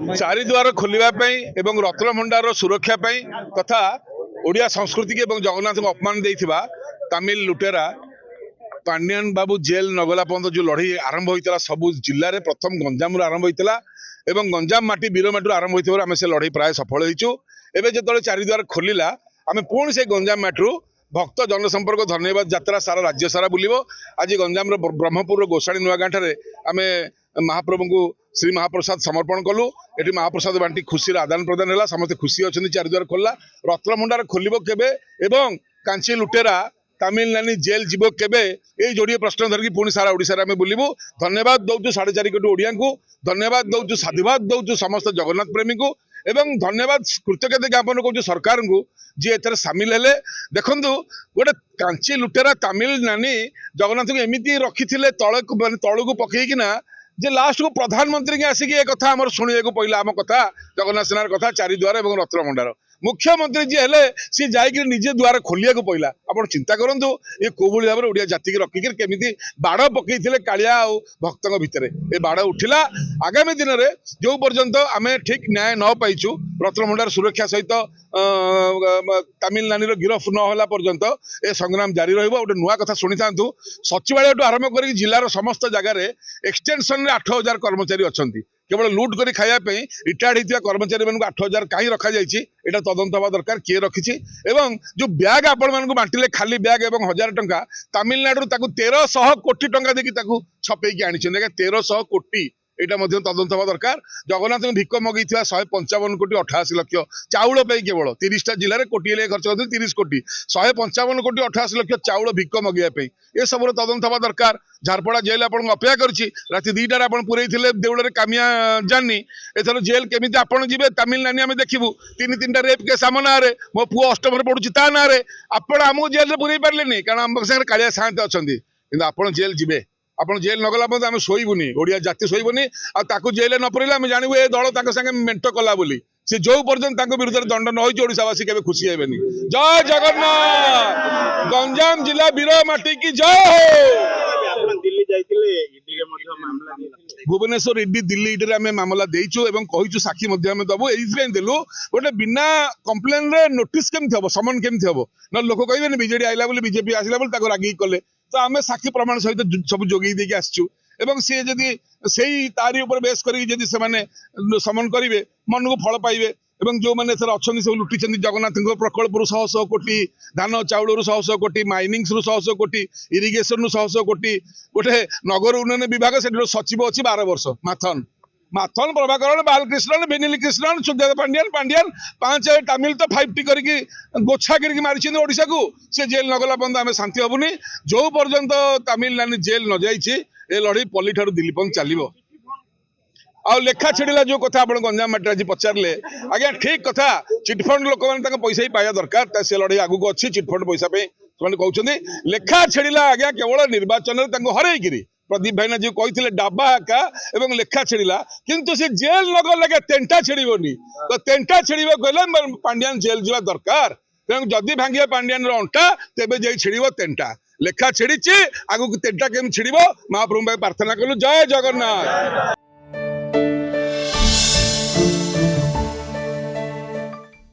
चारिद्वार खोलने एवं रत्नभंडार सुरक्षा तथा ओडिया संस्कृति एवं जगन्नाथ को अपमान देइथिबा तमिल लुटेरा पांडियन बाबू जेल नगला पर्यंत जो लड़ाई आरंभ होता सबू जिले में प्रथम गंजाम आरंभ होता एवं गंजाम माटी बीरमाटी आरंभ होता आम से लड़ाई प्राय सफल होइचु। एबे जो चारिद्वार खोलिला आम पुणी से गंजाम माटी भक्त जनसंपर्क धन्यवाद यात्रा सारा राज्य सारा बुलिबो। आज गंजाम ब्रह्मपुर गोसाणी नुआगाँ ठारे आम महाप्रभु को श्री महाप्रसाद समर्पण कलु। ये महाप्रसाद बांटी खुशी आदान प्रदान है समस्त खुशी अच्छा चारिद्वार खोलला रत्नभंडार खोल केबे एवं कांची लुटेरा तमिलनाडु जेल जीव केबे ये जोड़े प्रश्न धरिकी पुणी सारा ओडिशा में बुलू। धन्यवाद दौचु 4.5 कोटी ओडिया को धन्यवाद दौचु साधुवाद दौचु समस्त जगन्नाथ प्रेमी को एवं धन्यवाद कृतज्ञता ज्ञापन कर सरकार को जी एथर सामिल हेले। देखंतु गोटे कांची लुटेरा तमिलनाडु जगन्नाथ को एमती रखी तलू को पकईकिना जे लास्ट को प्रधानमंत्री के आसिक एक कथा आम शुणा पड़ा आम कथा जगन्नाथ सेनार कथा चारिद्वार और रत्नभंडार मुख्यमंत्री जी हेले सी जाइए निजे द्वार खोलिया पड़ा। आप चिंता करूँ ये कौ भाव में ओडिया जाति की रखिक केमी बाड़ पकईले कालिया और भक्त भितर ये बाड़ उठिला। आगामी दिन में जो पर्यंत आम ठीक न्याय न पाइचु रत्नभंडार सुरक्षा सहित तमिलनाडु गिरफ न पर्यंत ए संग्राम जारी रहिबो। गोटे नुआ कथा शुणी था सचिवालय आरंभ कर जिलार समस्त जगार एक्सटेंशन में 8,000 कर्मचारी अच्छा केवल लुट कर खायापी रिटायर्ड होता कर्मचारी मान 8,000 कहीं रखा यहाँ तदंत हवा दरकार किए रखी एवं जो ब्याग आपण मान बांटिले खाली ब्याग और 1,000 टंका तमिलनाडु 1300 कोटी टंका देखिए छपेकी आनी 1300 कोटी यहाँ तदंत हवा दरकार। जगन्नाथ भिक मगई 155 कोटी 88 लक्ष चाउल केवल 30टा जिले में कोटी खर्च कर 30 कोटी 155 कोटी 88 लक्ष चाउल भिक मगैया ये सब तदंत हवा दरकार। झारपड़ा जेल आपको अपेक्षा करी राति 2टार आप पुरई देउल कामिया जानी एथर जेल केमी आपड़ जी तमिलनाडु आम देखू 3-3टा रेप केस आम ना मो पुओ 8म पढ़ुची ता ना आपण आमको जेल पुरई पारे कारण आम सागर कालिया साहते अच्छा कि आप जेल जी आप जेल नगला पर्यंत आम शोबुनि ओडिया जाति शोबुनि आकु जेल न पड़े आम जानू ए दल संगे मेंट कला बोली से जो पर्यटन विरुद्ध दंड न हो ओडिशावासी के खुशी हेबेनि। जय जगन्नाथ गंजाम जिला बीरमाटी की जय हो। भुवनेश्वर इडी दिल्ली इडी आम मामला देचु एवं कहीचु साक्षी दबु ये देलु गोटे बिना कंप्लेन रे नोटिस केमती हम समन केमती हम न लोक कहे बीजेडी आइला बीजेपी आसला रागी कले तो आम साक्षी प्रमाण सहित सब जोगे देके आसचु एवं सी जदि से तारी उपर बेस करी समन करेंगे मन को फल पाइबे एवं जो मैंने अच्छा सब लुटी जगन्नाथ प्रकल्प 100 कोटी धान चाउल 100 कोटी माइनिंग 100 कोटी इरिगेशन 100 कोटी गोटे नगर उन्नयन विभाग से सचिव अच्छी 12 वर्ष माथन माथन प्रभाकरण बालकृष्णन बेनिल कृष्णन सुखदेव पांडियन 5 तमिल तो 5टी करके गोछा करके मारी ओडिशा को सी जेल नगला पर्यंत आम शांति हेबुनि। जो पर्यंत तमिलनाडु जेल न जाइए ए लड़ई पल्ली ठार दिल्ली पर्यंत चलो आ लेखा छेड़ा जो कथा आप गंजाम माटी आज पचारे आज्ञा ठीक कथा चिटफंड लोक मैंने पैसा ही पाया दरकार से लड़ाई आगू अच्छी चिटफंड पैसा कहते लेखा छेड़ा आज्ञा केवल निर्वाचन में हरई प्रदीप भाईना जी कहते डाबा आका एवं लेखा छेड़ा किंतु से जेल न गले तेंटा छेड़बनी तो तेंटा छेड़ा गले पांडियान जेल जावा दरकार तेणु जदि भांगे पांडियान अंटा तेबे जाई छेड़ तेंटा लेखा छेड़ी आगू तेंटा केम छिड़ महाप्रभु प्रार्थना कलु। जय जगन्नाथ।